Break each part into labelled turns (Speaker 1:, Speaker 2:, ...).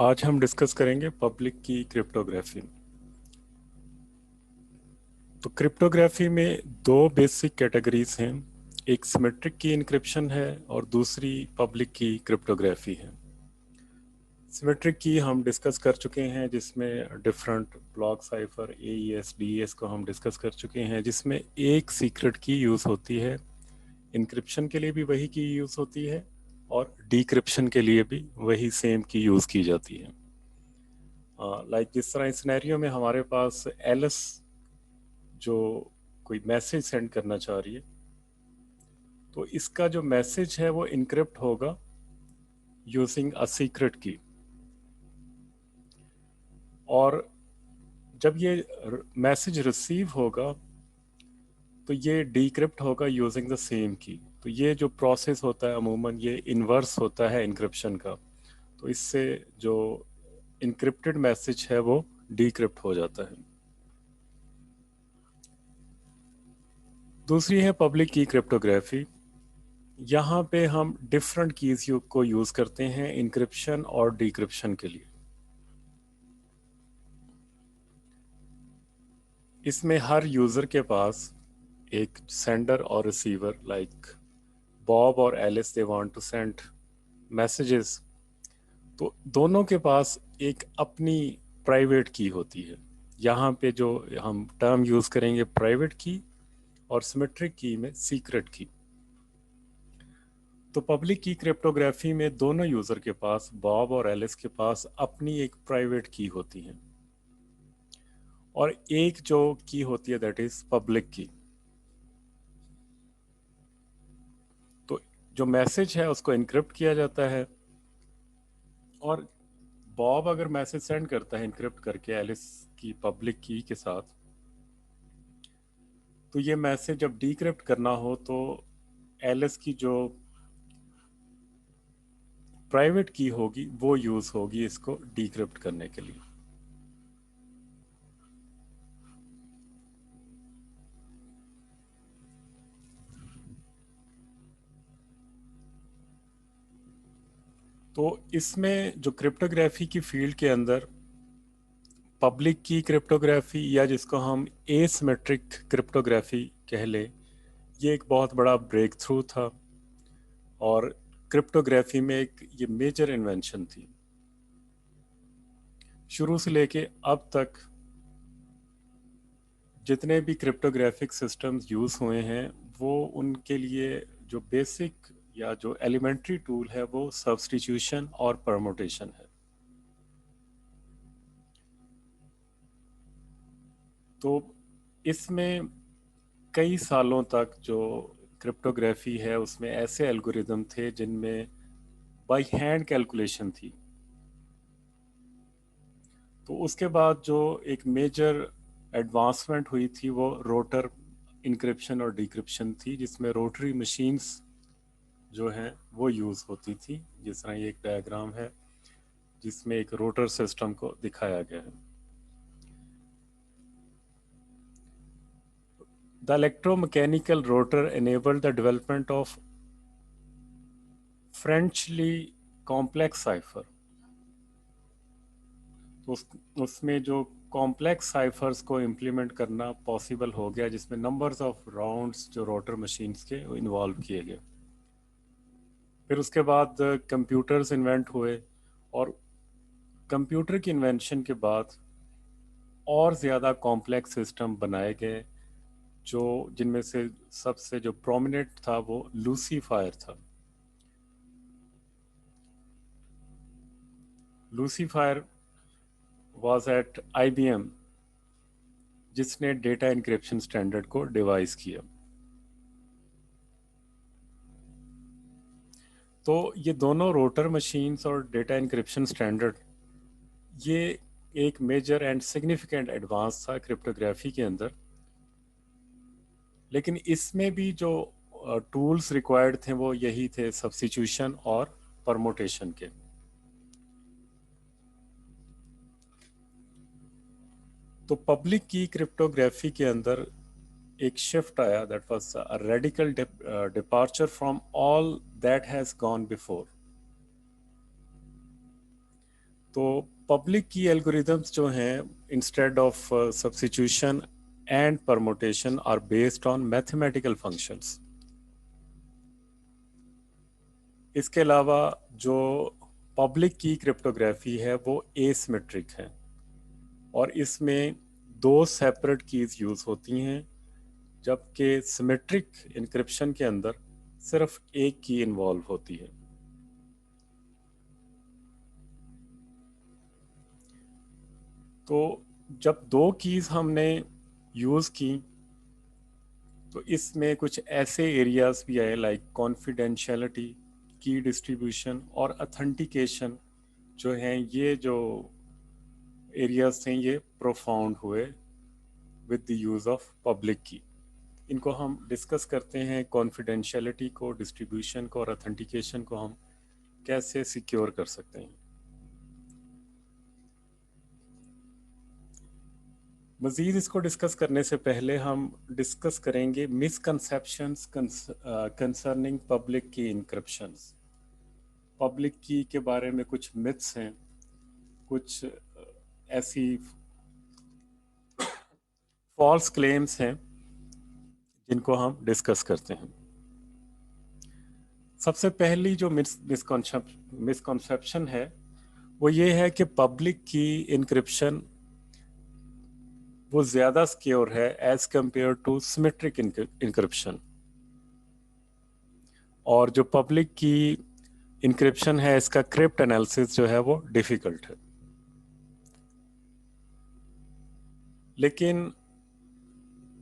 Speaker 1: आज हम डिस्कस करेंगे पब्लिक की क्रिप्टोग्राफी। तो क्रिप्टोग्राफी में दो बेसिक कैटेगरीज हैं। एक सिमेट्रिक की इंक्रिप्शन है और दूसरी पब्लिक की क्रिप्टोग्राफी है। सिमेट्रिक की हम डिस्कस कर चुके हैं, जिसमें different block cipher AES DES को हम डिस्कस कर चुके हैं, जिसमें एक सीक्रेट की यूज़ होती है। इंक्रिप्शन के लिए भी वही की यूज़ होती है और डिक्रिप्शन के लिए भी वही सेम की यूज़ की जाती है। लाइक जिस तरह इस सिनेरियो में हमारे पास एलिस जो कोई मैसेज सेंड करना चाह रही है, तो इसका जो मैसेज है वो इनक्रिप्ट होगा यूजिंग अ सीक्रेट की। और जब ये मैसेज रिसीव होगा तो ये डिक्रिप्ट होगा यूजिंग द सेम की। तो ये जो प्रोसेस होता है अमूमन ये इन्वर्स होता है इनक्रिप्शन का। तो इससे जो इनक्रिप्टेड मैसेज है वो डिक्रिप्ट हो जाता है। दूसरी है पब्लिक की क्रिप्टोग्राफी। यहाँ पे हम डिफरेंट कीज को यूज करते हैं इंक्रिप्शन और डिक्रिप्शन के लिए। इसमें हर यूजर के पास एक सेंडर और रिसीवर, लाइक बॉब और Alice they want to send messages, तो दोनों के पास एक अपनी प्राइवेट की होती है। यहाँ पे जो हम टर्म यूज करेंगे प्राइवेट की, और सिमेट्रिक की में सीक्रेट की। तो पब्लिक की क्रिप्टोग्राफी में दोनों यूजर के पास, बॉब और एलिस के पास, अपनी एक प्राइवेट की होती है और एक जो की होती है दैट इज पब्लिक की। तो जो मैसेज है उसको इनक्रिप्ट किया जाता है, और बॉब अगर मैसेज सेंड करता है इनक्रिप्ट करके एलिस की पब्लिक की के साथ, तो ये मैसेज जब डिक्रिप्ट करना हो तो एलिस की जो प्राइवेट की होगी वो यूज होगी इसको डिक्रिप्ट करने के लिए। तो इसमें जो क्रिप्टोग्राफी की फील्ड के अंदर पब्लिक की क्रिप्टोग्राफी, या जिसको हम एसिमेट्रिक क्रिप्टोग्राफी कह ले, ये एक बहुत बड़ा ब्रेक थ्रू था और क्रिप्टोग्राफी में एक ये मेजर इन्वेंशन थी। शुरू से लेके अब तक जितने भी क्रिप्टोग्राफिक सिस्टम्स यूज हुए हैं, वो उनके लिए जो बेसिक या जो एलिमेंट्री टूल है वो सब्स्टिट्यूशन और परमुटेशन है। तो इसमें कई सालों तक जो क्रिप्टोग्राफी है उसमें ऐसे एल्गोरिदम थे जिनमें बाय हैंड कैलकुलेशन थी। तो उसके बाद जो एक मेजर एडवांसमेंट हुई थी वो रोटर इंक्रिप्शन और डिक्रिप्शन थी, जिसमें रोटरी मशीन्स जो हैं वो यूज़ होती थी। जिस तरह ये एक डायग्राम है जिसमें एक रोटर सिस्टम को दिखाया गया है। The electromechanical rotor enabled the development of फ्रेंचली कॉम्प्लेक्स साइफर। तो उसमें जो कॉम्प्लेक्स साइफर्स को इम्प्लीमेंट करना पॉसिबल हो गया, जिसमें नंबर्स ऑफ राउंड्स जो रोटर मशीन्स के इन्वॉल्व किए गए। फिर उसके बाद कंप्यूटर्स इन्वेंट हुए, और कंप्यूटर की इन्वेंशन के बाद और ज़्यादा कॉम्प्लेक्स सिस्टम बनाए गए, जो जिनमें से सबसे जो प्रोमिनेंट था वो लूसीफायर था। लूसीफायर वाज एट आईबीएम, जिसने डेटा इंक्रिप्शन स्टैंडर्ड को डिवाइस किया। तो ये दोनों रोटर मशीन्स और डेटा इंक्रिप्शन स्टैंडर्ड, ये एक मेजर एंड सिग्निफिकेंट एडवांस था क्रिप्टोग्राफी के अंदर। लेकिन इसमें भी जो टूल्स रिक्वायर्ड थे वो यही थे, सब्स्टिट्यूशन और परमुटेशन के। तो पब्लिक की क्रिप्टोग्राफी के अंदर एक शिफ्ट आया, that was a radical departure from all that has gone before. तो पब्लिक की एल्गोरिदम्स जो हैं, instead of substitution and permutation, are based on mathematical functions. इसके अलावा जो पब्लिक की क्रिप्टोग्राफी है वो एसिमेट्रिक है, और इसमें दो सेपरेट कीज यूज होती हैं, जबकि सिमेट्रिक इंक्रिप्शन के अंदर सिर्फ एक की इन्वॉल्व होती है। तो जब दो कीज हमने यूज की तो इसमें कुछ ऐसे एरियाज भी आए, लाइक कॉन्फिडेंशियलिटी, की डिस्ट्रीब्यूशन और अथेंटिकेशन जो हैं, ये जो एरियाज थे ये प्रोफाउंड हुए with the use of public की। इनको हम डिस्कस करते हैं, कॉन्फिडेंशियलिटी को, डिस्ट्रीब्यूशन को और अथेंटिकेशन को हम कैसे सिक्योर कर सकते हैं। मज़ीद इसको डिस्कस करने से पहले हम डिस्कस करेंगे मिसकंसेप्शंस कंसर्निंग पब्लिक की इंक्रिप्शंस। पब्लिक की के बारे में कुछ मिथ्स हैं, कुछ ऐसी फॉल्स क्लेम्स हैं जिनको हम डिस्कस करते हैं। सबसे पहली जो मिसकॉन्सेप्शन है वो ये है कि पब्लिक की इंक्रिप्शन वो ज़्यादा सिक्योर है as compare to symmetric encryption, और जो पब्लिक की इंक्रिप्शन है इसका क्रिप्ट एनालिसिस जो है वो डिफ़िकल्ट है। लेकिन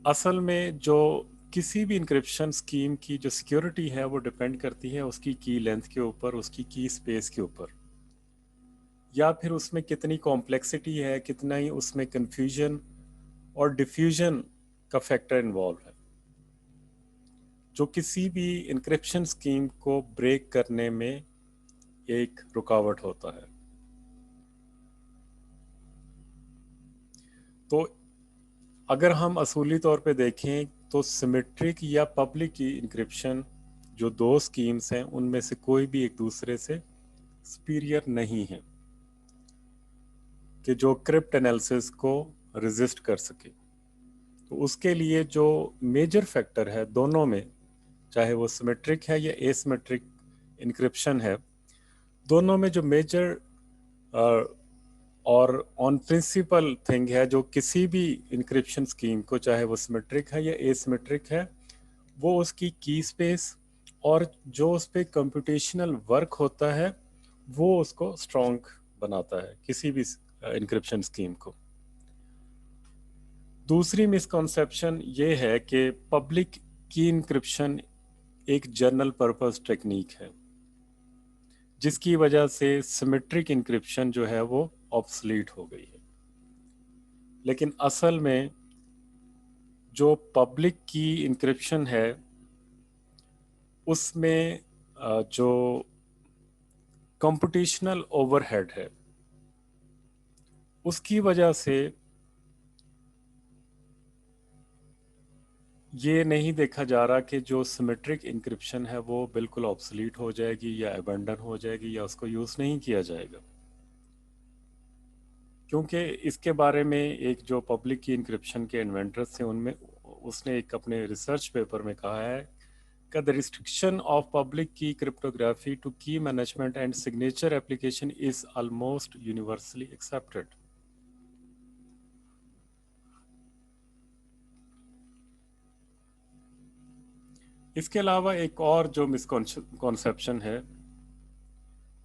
Speaker 1: असल में जो किसी भी इंक्रिप्शन स्कीम की जो सिक्योरिटी है वो डिपेंड करती है उसकी की लेंथ के ऊपर, उसकी की स्पेस के ऊपर, या फिर उसमें कितनी कॉम्प्लेक्सिटी है, कितना ही उसमें कंफ्यूजन और डिफ्यूजन का फैक्टर इन्वॉल्व है, जो किसी भी इंक्रिप्शन स्कीम को ब्रेक करने में एक रुकावट होता है। तो अगर हम असूली तौर पे देखें तो सिमेट्रिक या पब्लिक की इंक्रिप्शन जो दो स्कीम्स हैं उनमें से कोई भी एक दूसरे से सुपीरियर नहीं है कि जो क्रिप्ट एनालिसिस को रेजिस्ट कर सके। तो उसके लिए जो मेजर फैक्टर है दोनों में, चाहे वो सिमेट्रिक है या एसिमेट्रिक इंक्रिप्शन है, दोनों में जो मेजर और ऑन प्रिंसिपल थिंग है जो किसी भी इंक्रिप्शन स्कीम को, चाहे वो सिमेट्रिक है या एसिमेट्रिक है, वो उसकी की स्पेस और जो उस पर कंप्यूटेशनल वर्क होता है वो उसको स्ट्रॉन्ग बनाता है किसी भी इंक्रिप्शन स्कीम को। दूसरी मिसकॉन्सेप्शन ये है कि पब्लिक की इंक्रिप्शन एक जनरल पर्पस टेक्निक है, जिसकी वजह से सिमेट्रिक इंक्रिप्शन जो है वो ऑब्सलीट हो गई है। लेकिन असल में जो पब्लिक की इंक्रिप्शन है उसमें जो कंप्यूटेशनल ओवरहेड है उसकी वजह से ये नहीं देखा जा रहा कि जो सिमेट्रिक इंक्रिप्शन है वो बिल्कुल ऑब्सलीट हो जाएगी या अबेंडन हो जाएगी या उसको यूज़ नहीं किया जाएगा, क्योंकि इसके बारे में एक जो पब्लिक की इंक्रिप्शन के इन्वेंटर्स थे उनमें उसने एक अपने रिसर्च पेपर में कहा है कि the restriction of public key cryptography to key management and signature application is almost universally accepted. इसके अलावा एक और जो मिसकॉन्सेप्शन है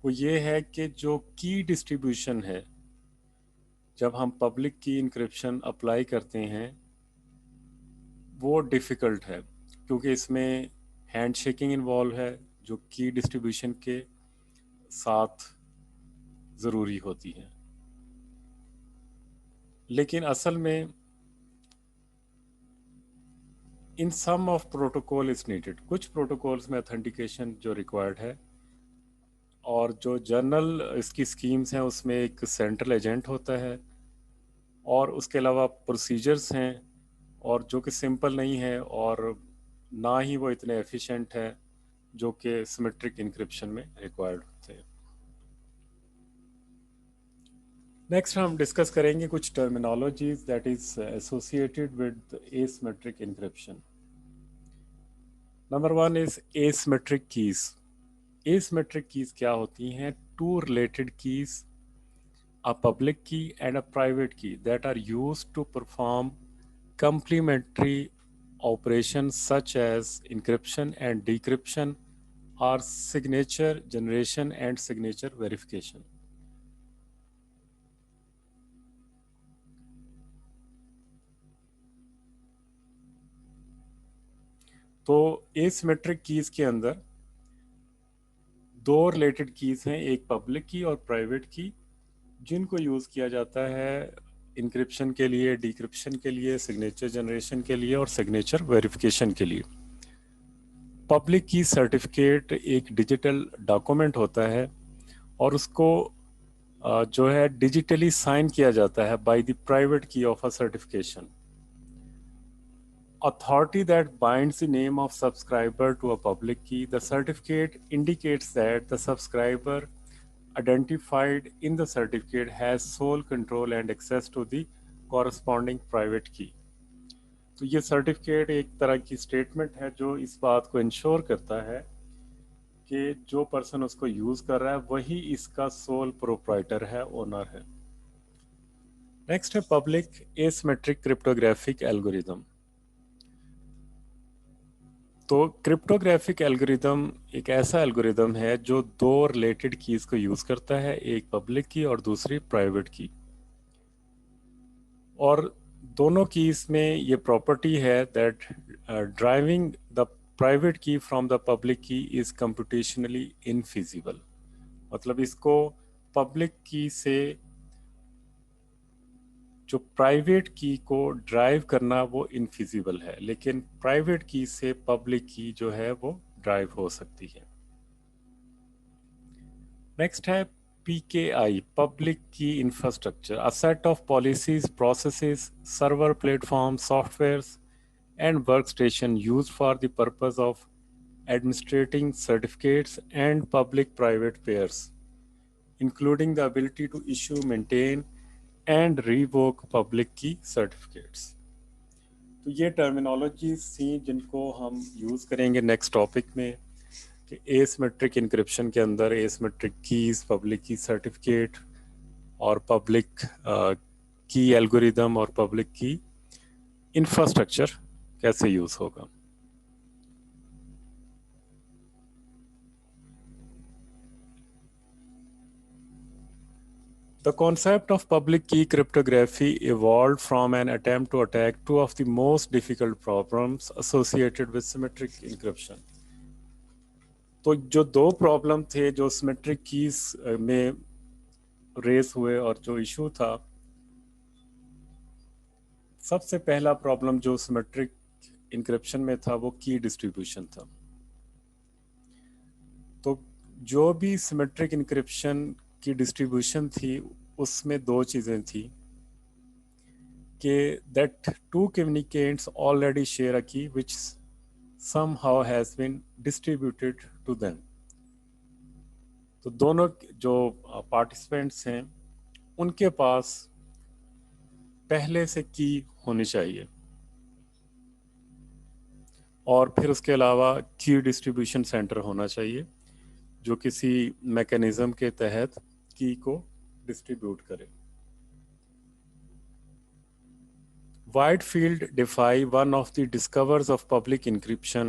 Speaker 1: वो ये है कि जो की डिस्ट्रीब्यूशन है, जब हम पब्लिक की इंक्रिप्शन अप्लाई करते हैं वो डिफ़िकल्ट है, क्योंकि इसमें हैंड शेकिंग इन्वॉल्व है जो की डिस्ट्रीब्यूशन के साथ ज़रूरी होती है। लेकिन असल में इन सम ऑफ प्रोटोकॉल इज़ नीडेड, कुछ प्रोटोकॉल्स में ऑथेंटिकेशन जो रिक्वायर्ड है, और जो जर्नल इसकी स्कीम्स हैं उसमें एक सेंट्रल एजेंट होता है, और उसके अलावा प्रोसीजर्स हैं और जो कि सिंपल नहीं है, और ना ही वो इतने एफिशिएंट है जो कि सिमेट्रिक इंक्रिप्शन में रिक्वायर्ड होते हैं। नेक्स्ट हम डिस्कस करेंगे कुछ terminologies that is associated with asymmetric encryption. Number one is asymmetric keys. Asymmetric keys क्या होती हैं? Two related keys, a public key and a private key that are used to perform complementary operations such as encryption and decryption or signature generation and signature verification. तो asymmetric keys के अंदर दो related keys हैं, एक public की और private की, जिनको यूज़ किया जाता है इंक्रिप्शन के लिए, डिक्रिप्शन के लिए, सिग्नेचर जनरेशन के लिए और सिग्नेचर वेरिफिकेशन के लिए। पब्लिक की सर्टिफिकेट एक डिजिटल डॉक्यूमेंट होता है और उसको जो है डिजिटली साइन किया जाता है बाय द प्राइवेट की of a certification. Authority that binds the name of subscriber to a public key. The certificate indicates that the subscriber identified in the certificate has sole control and access to the corresponding private key. तो ये certificate एक तरह की statement है जो इस बात को इंश्योर करता है कि जो पर्सन उसको यूज कर रहा है वही इसका सोल प्रोप्राइटर है, ओनर है। नेक्स्ट है पब्लिक एसिमेट्रिक क्रिप्टोग्राफिक एल्गोरिदम। तो क्रिप्टोग्राफिक एल्गोरिदम एक ऐसा एल्गोरिदम है जो दो रिलेटेड कीज को यूज करता है, एक पब्लिक की और दूसरी प्राइवेट की, और दोनों कीज में ये प्रॉपर्टी है दैट ड्राइविंग द प्राइवेट की फ्रॉम द पब्लिक की इज कंप्यूटेशनली इनफिजिबल। मतलब इसको पब्लिक की से जो प्राइवेट की को ड्राइव करना वो इनफिजिबल है, लेकिन प्राइवेट की से पब्लिक की जो है वो ड्राइव हो सकती है। नेक्स्ट है PKI, पब्लिक की infrastructure, a set of policies, processes, server platform, softwares and workstation used for the purpose of administrating certificates and public-private pairs, including the ability to issue, maintain, and revoke public key certificates. तो ये terminologies थी जिनको हम use करेंगे next topic में कि asymmetric encryption के अंदर एसिमेट्रिक कीज, पब्लिक की सर्टिफिकेट और पब्लिक की एल्गोरिदम और पब्लिक की इंफ्रास्ट्रक्चर कैसे यूज़ होगा। The concept of public key cryptography evolved from an attempt to attack two of the most difficult problems associated with symmetric encryption. तो जो दो प्रॉब्लम थे जो सिमेट्रिक कीज में रेस हुए और जो इशू था, सबसे पहला प्रॉब्लम जो सिमेट्रिक इनक्रिप्शन में था वो की डिस्ट्रीब्यूशन था। तो जो भी सिमेट्रिक इनक्रिप्शन की डिस्ट्रीब्यूशन थी उसमें दो चीज़ें थी कि that two communicants already share a key which somehow has been distributed to them. तो दोनों जो पार्टिसिपेंट्स हैं उनके पास पहले से की होनी चाहिए और फिर उसके अलावा की डिस्ट्रीब्यूशन सेंटर होना चाहिए जो किसी मैकेनिज्म के तहत की को डिस्ट्रीब्यूट करे। Whitefield Diffie, one of the discoverers of public encryption,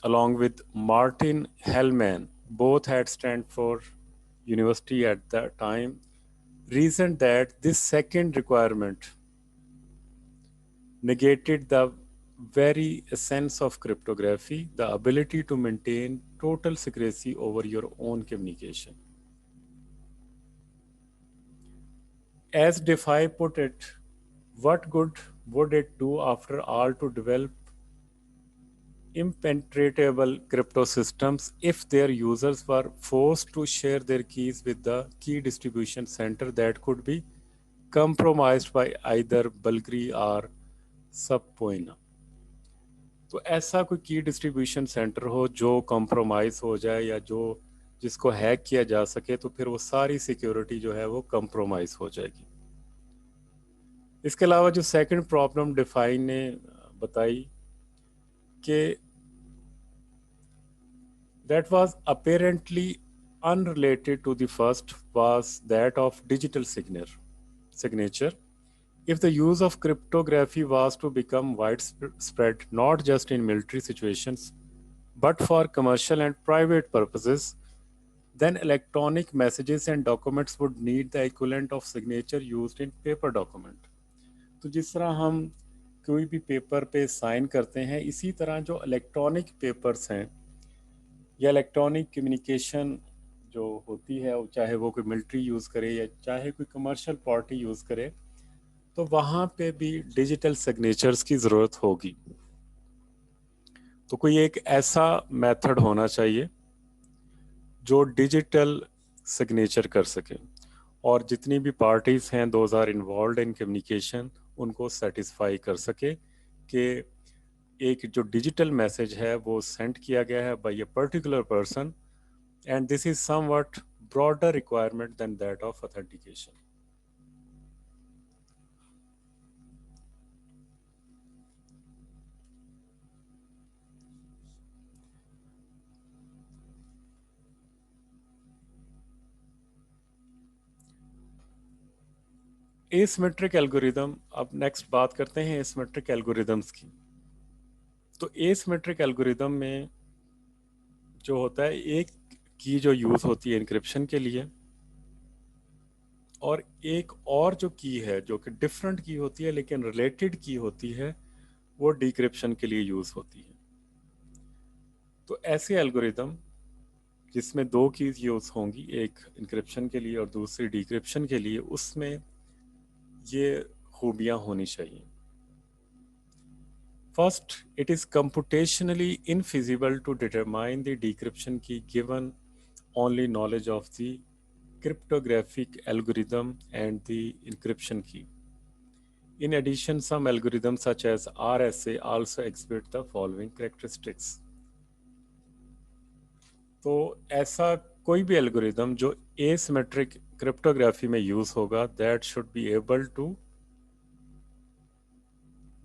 Speaker 1: along with Martin Hellman, both at Stanford University at that time, reasoned that this second requirement negated the very essence of cryptography, the ability to maintain total secrecy over your own communication. As Diffie put it, what good would it do after all to develop impenetrable crypto systems if their users were forced to share their keys with the key distribution center that could be compromised by either Bulgari or Subpoena? तो ऐसा कोई की distribution centre हो जो compromise हो जाए या जिसको हैक किया जा सके, तो फिर वो सारी सिक्योरिटी जो है वो कंप्रोमाइज हो जाएगी। इसके अलावा जो सेकंड प्रॉब्लम डिफाइन ने बताई कि that was apparently unrelated to the first was that of digital signature. If the use of cryptography was to become widespread not just in military situations but for commercial and private purposes, then electronic messages and documents would need the equivalent of signature used in paper document. तो जिस तरह हम कोई भी paper पे sign करते हैं, इसी तरह जो इलेक्ट्रॉनिक पेपर्स हैं या इलेक्ट्रॉनिक कम्युनिकेशन जो होती है, चाहे वो कोई मिलिट्री यूज़ करे या चाहे कोई कमर्शियल पार्टी यूज़ करे, तो वहाँ पे भी डिजिटल सिग्नेचर्स की ज़रूरत होगी। तो कोई एक ऐसा मेथड होना चाहिए जो डिजिटल सिग्नेचर कर सके और जितनी भी पार्टीज़ हैं those are involve in communication, उनको सेटिस्फाई कर सके कि एक जो डिजिटल मैसेज है वो सेंड किया गया है by a particular person and this is somewhat broader requirement than that of authentication. Asymmetric algorithm, अब नेक्स्ट बात करते हैं एसिमेट्रिक एल्गोरिदम्स की। तो एसिमेट्रिक एल्गोरिदम में जो होता है, एक की जो यूज़ होती है इनक्रिप्शन के लिए और एक और जो की है जो कि डिफरेंट की होती है लेकिन रिलेटेड की होती है, वो डिक्रिप्शन के लिए यूज़ होती है। तो ऐसे एल्गोरिदम जिसमें दो कीज यूज़ होंगी, एक इनक्रिप्शन के लिए और दूसरी डिक्रिप्शन के लिए, उसमें ये खूबियाँ होनी चाहिए। First, it is computationally infeasible to determine the decryption key given only knowledge of the cryptographic algorithm and the encryption key. In addition, some algorithms such as RSA also exhibit the following characteristics. तो ऐसा कोई भी algorithm जो asymmetric cryptography में use होगा, that should be able to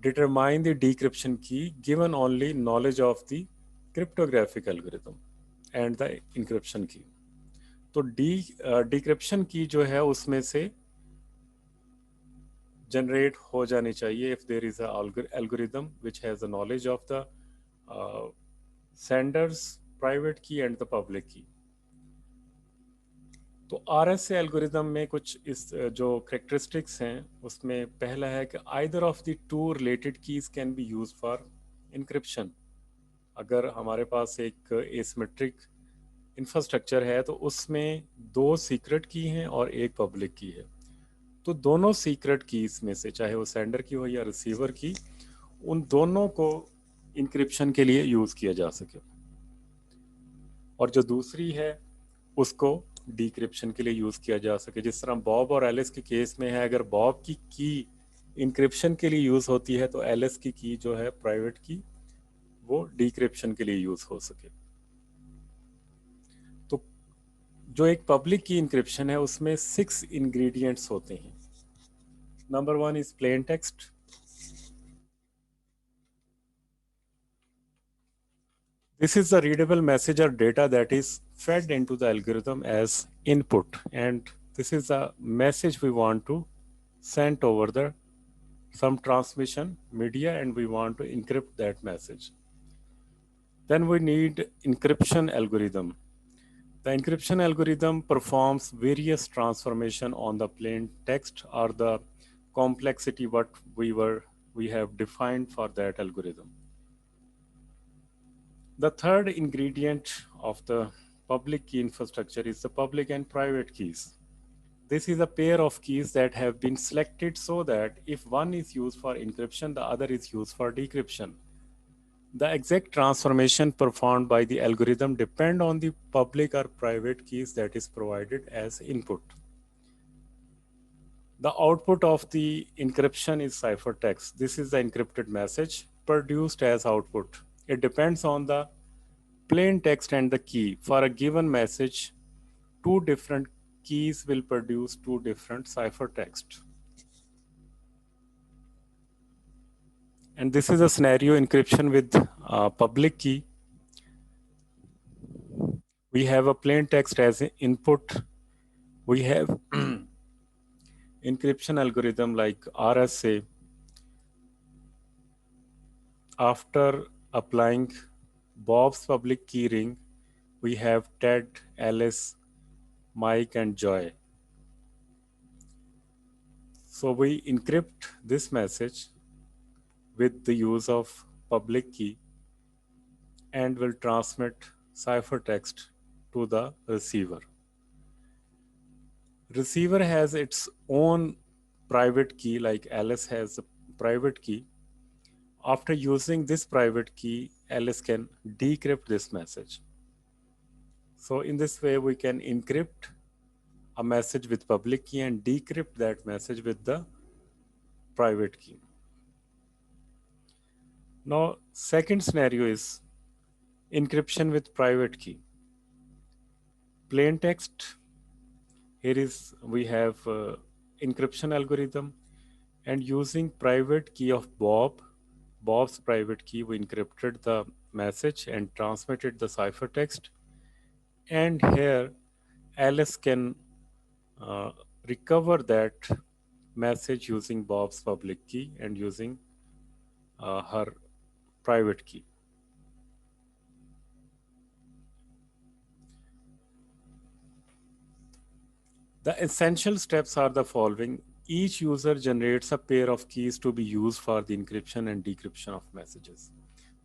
Speaker 1: determine the decryption key given only knowledge of the cryptographic algorithm and the encryption key. तो decryption key जो है उसमें से generate हो जानी चाहिए if there is a algorithm which has the knowledge of the sender's private key and the public key. तो RSA algorithm में कुछ इस जो करेक्टरिस्टिक्स हैं उसमें पहला है कि either of the two related keys can be use for encryption. अगर हमारे पास एक एसिमेट्रिक इंफ्रास्ट्रक्चर है तो उसमें दो सीक्रेट की हैं और एक पब्लिक की है, तो दोनों सीक्रेट कीज में से चाहे वो सेंडर की हो या रिसीवर की, उन दोनों को इनक्रिप्शन के लिए यूज किया जा सके, और जो दूसरी है उसको डिक्रिप्शन के लिए यूज किया जा सके। जिस तरह बॉब और एलिस के केस में है, अगर बॉब की इनक्रिप्शन के लिए यूज होती है तो एलिस की जो है प्राइवेट की, वो डिक्रिप्शन के लिए यूज हो सके। तो जो एक पब्लिक की इनक्रिप्शन है उसमें 6 इंग्रेडिएंट्स होते हैं। Number 1 is plain text. This is the readable message or data that is fed into the algorithm as input, and this is the message we want to send over the some transmission media, and we want to encrypt that message. Then we need encryption algorithm. The encryption algorithm performs various transformation on the plain text or the complexity what we have defined for that algorithm. The third ingredient of the public key infrastructure is the public and private keys. This is a pair of keys that have been selected so that if one is used for encryption, the other is used for decryption. The exact transformation performed by the algorithm depend on the public or private keys that is provided as input. The output of the encryption is ciphertext. This is the encrypted message produced as output. It depends on the plain text and the key. For a given message, two different keys will produce two different ciphertext. And this is a scenario encryption with public key. We have a plain text as input. We have encryption algorithm like RSA. After applying Bob's public key ring, we have Ted, Alice, Mike, and Joy. So we encrypt this message with the use of public key and will transmit ciphertext to the receiver. Receiver has its own private key, like Alice has a private key. After using this private key, Alice can decrypt this message. So in this way, we can encrypt a message with public key and decrypt that message with the private key. Now, second scenario is encryption with private key. Plain text. Here is we have encryption algorithm, and using private key of Bob's private key, we encrypted the message and transmitted the ciphertext. And here, Alice can recover that message using Bob's public key and using her private key. The essential steps are the following. Each user generates a pair of keys to be used for the encryption and decryption of messages.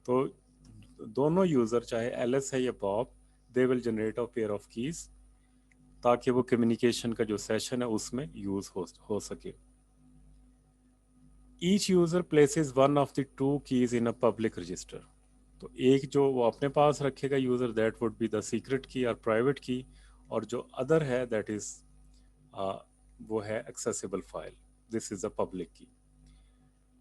Speaker 1: तो दोनों user चाहे Alice है या Bob, they will generate a pair of keys ताकि वो communication का जो session है उसमें यूज हो सके. Each user places one of the two keys in a public register. तो एक जो वो अपने पास रखेगा user, that would be the secret की और प्राइवेट की, और जो अदर है दैट इज वो है accessible file. This is a public key.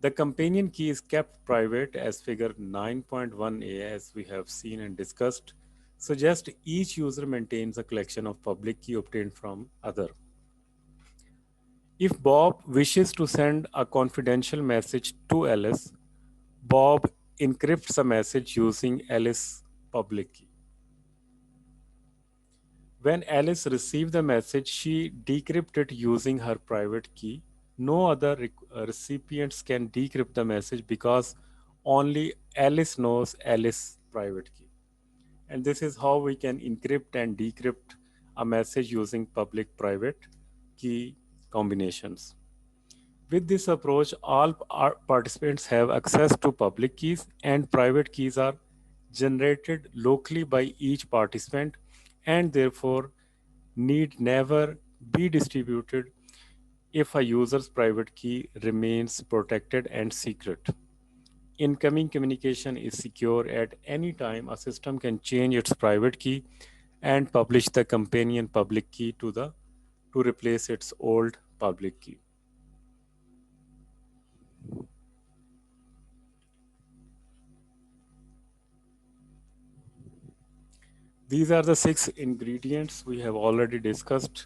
Speaker 1: The companion key is kept private as figure 9.1a, as we have seen and discussed, suggest each user maintains a collection of public key obtained from other. If Bob wishes to send a confidential message to Alice, Bob encrypts a message using Alice's public key. When Alice received the message, she decrypted using her private key. No other recipients can decrypt the message because only Alice knows Alice's private key. And this is how we can encrypt and decrypt a message using public-private key combinations. With this approach, all participants have access to public keys, and private keys are generated locally by each participant and therefore need never be distributed if a user's private key remains protected and secret. Incoming communication is secure. At any time, a system can change its private key and publish the companion public key to replace its old public key. These are the 6 ingredients we have already discussed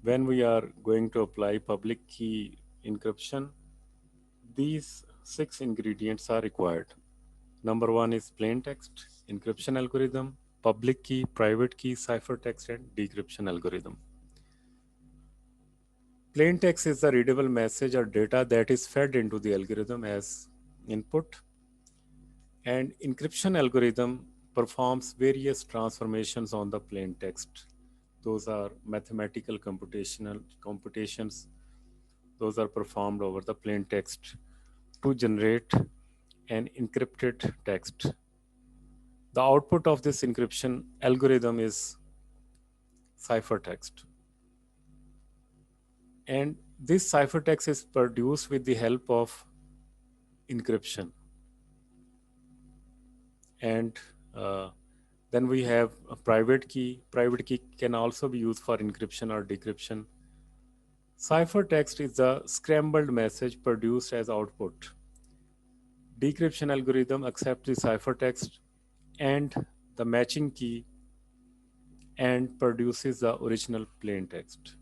Speaker 1: when we are going to apply public key encryption. These 6 ingredients are required. Number 1 is plain text, encryption algorithm, public key, private key, ciphertext, and decryption algorithm. Plain text is the readable message or data that is fed into the algorithm as input. And encryption algorithm performs various transformations on the plain text. Those are mathematical computations. Those are performed over the plain text to generate an encrypted text. The output of this encryption algorithm is ciphertext. And this ciphertext is produced with the help of encryption. And then we have a private key. Private key can also be used for encryption or decryption. Ciphertext is the scrambled message produced as output. Decryption algorithm accepts the ciphertext and the matching key and produces the original plain text.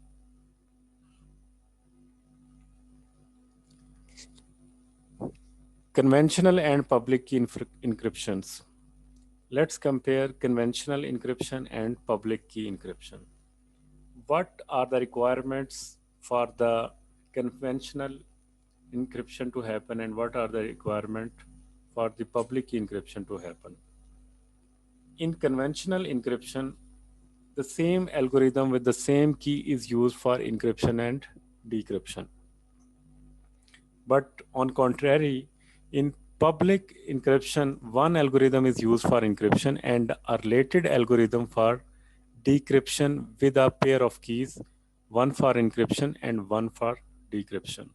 Speaker 1: Conventional and public key encryptions. Let's compare conventional encryption and public key encryption. What are the requirements for the conventional encryption to happen and what are the requirements for the public key encryption to happen? In conventional encryption, the same algorithm with the same key is used for encryption and decryption. But on contrary, in public encryption, one algorithm is used for encryption and a related algorithm for decryption with a pair of keys, one for encryption and one for decryption.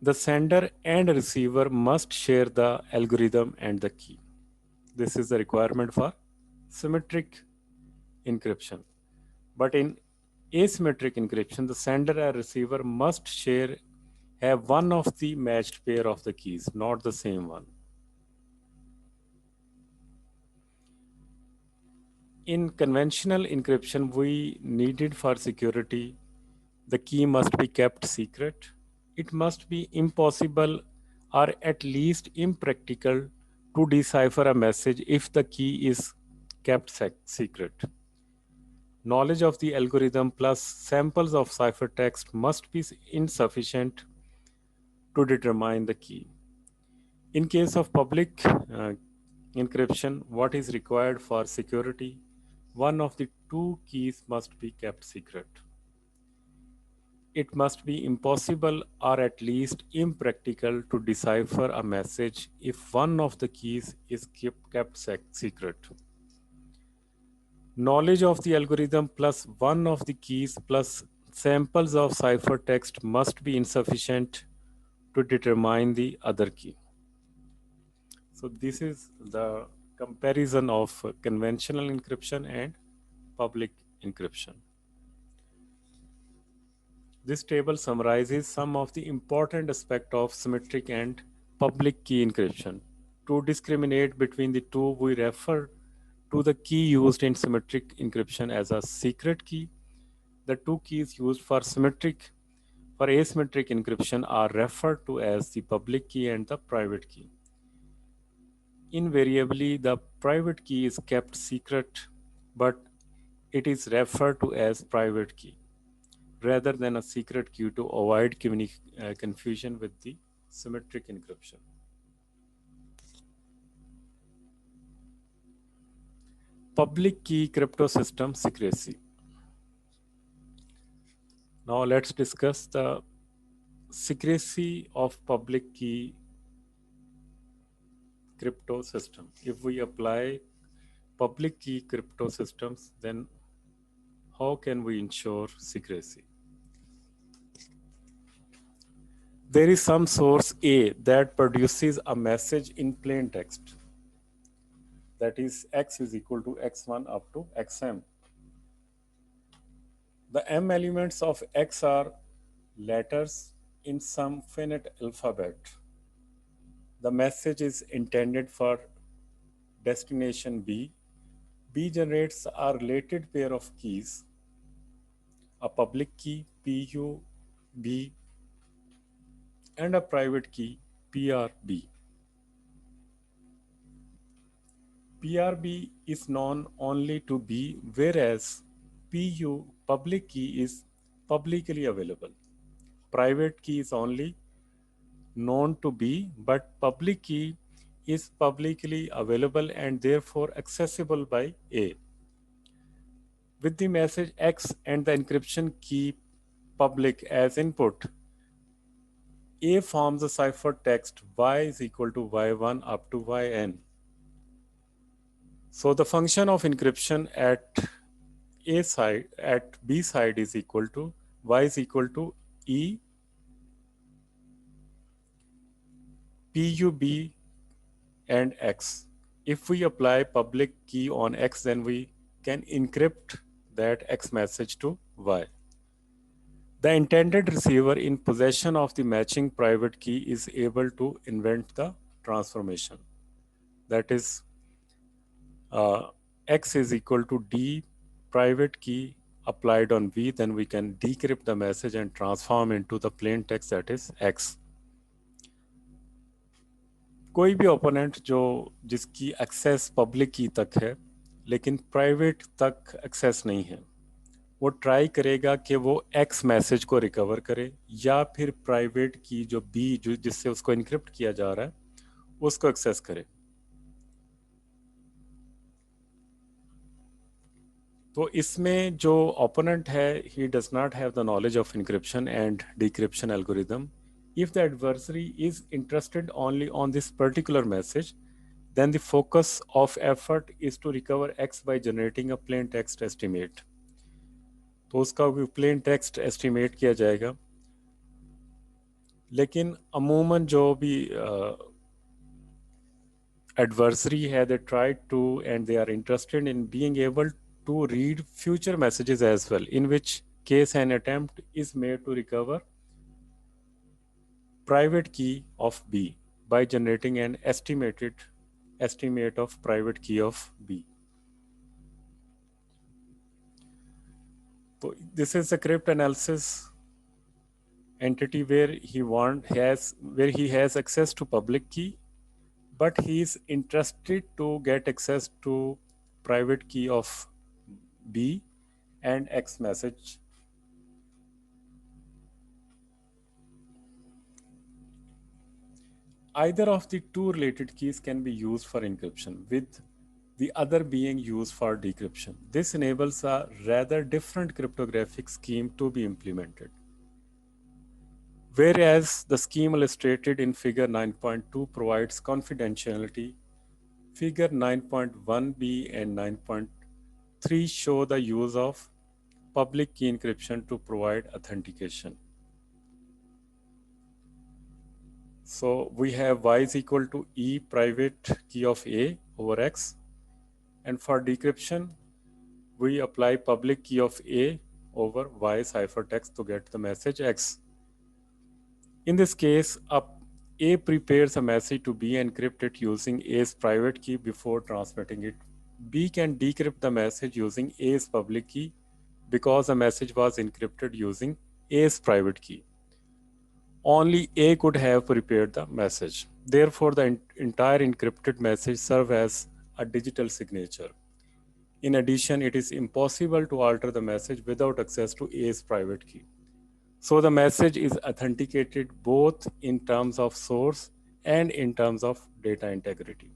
Speaker 1: The sender and receiver must share the algorithm and the key. This is the requirement for symmetric encryption. But in asymmetric encryption, the sender and receiver must have one of the matched pair of the keys, not the same one. In conventional encryption, we needed for security, the key must be kept secret. It must be impossible or at least impractical to decipher a message if the key is kept secret. Knowledge of the algorithm plus samples of ciphertext must be insufficient to determine the key. In case of public encryption, what is required for security? One of the two keys must be kept secret. It must be impossible or at least impractical to decipher a message if one of the keys is kept secret. Knowledge of the algorithm plus one of the keys plus samples of ciphertext must be insufficient to determine the other key. So this is the comparison of conventional encryption and public encryption. This table summarizes some of the important aspects of symmetric and public key encryption. To discriminate between the two, we refer to the key used in symmetric encryption as a secret key. The two keys used for asymmetric encryption are referred to as the public key and the private key. Invariably, the private key is kept secret, but it is referred to as private key rather than a secret key to avoid confusion with the symmetric encryption. Public key crypto system secrecy. Now let's discuss the secrecy of public key crypto system. If we apply public key crypto systems, then how can we ensure secrecy? There is some source A that produces a message in plain text. That is x is equal to x1 up to xm. The m elements of x are letters in some finite alphabet. The message is intended for destination B. B generates a related pair of keys, a public key PUB and a private key PRB. PRB is known only to B, whereas PU public key is publicly available. Private key is only known to B, but public key is publicly available and therefore accessible by A. With the message X and the encryption key public as input, A forms a ciphertext Y is equal to Y1 up to Yn. So the function of encryption at B side is equal to Y is equal to E PUB and X. If we apply public key on X, then we can encrypt that X message to Y. The intended receiver in possession of the matching private key is able to invent the transformation. That is X is equal to D private key applied on V, then we can decrypt the message and transform into the plain text that is X. कोई भी opponent जो जिसकी access public की तक है लेकिन private तक access नहीं है, वो ट्राई करेगा कि वो एक्स मैसेज को रिकवर करे या फिर प्राइवेट की जो बी जो जिससे उसको इनक्रिप्ट किया जा रहा है उसको एक्सेस करे। तो इसमें जो ओपोनेंट है he does not have the knowledge of encryption and decryption algorithm. If the adversary is interested only on this particular message, then the focus of effort is to recover X by generating a plain text estimate. तो उसका भी plain text estimate किया जाएगा। लेकिन अमूमन जो भी adversary है, they try to and they are interested in being able to read future messages as well, in which case an attempt is made to recover private key of B by generating an estimate of private key of B. So this is a cryptanalysis entity where he has access to public key, but he is interested to get access to private key of B and X message. Either of the two related keys can be used for encryption, with the other being used for decryption. This enables a rather different cryptographic scheme to be implemented. Whereas the scheme illustrated in Figure 9.2 provides confidentiality, Figure 9.1b and 9.3 show the use of public key encryption to provide authentication. So we have y is equal to E private key of A over X, and for decryption we apply public key of A over Y ciphertext to get the message X. In this case, A prepares a message to B and encrypt it using A's private key before transmitting it. B can decrypt the message using A's public key because the message was encrypted using A's private key. Only A could have prepared the message. Therefore, the entire encrypted message serves as a digital signature. In addition, it is impossible to alter the message without access to A's private key. So the message is authenticated both in terms of source and in terms of data integrity.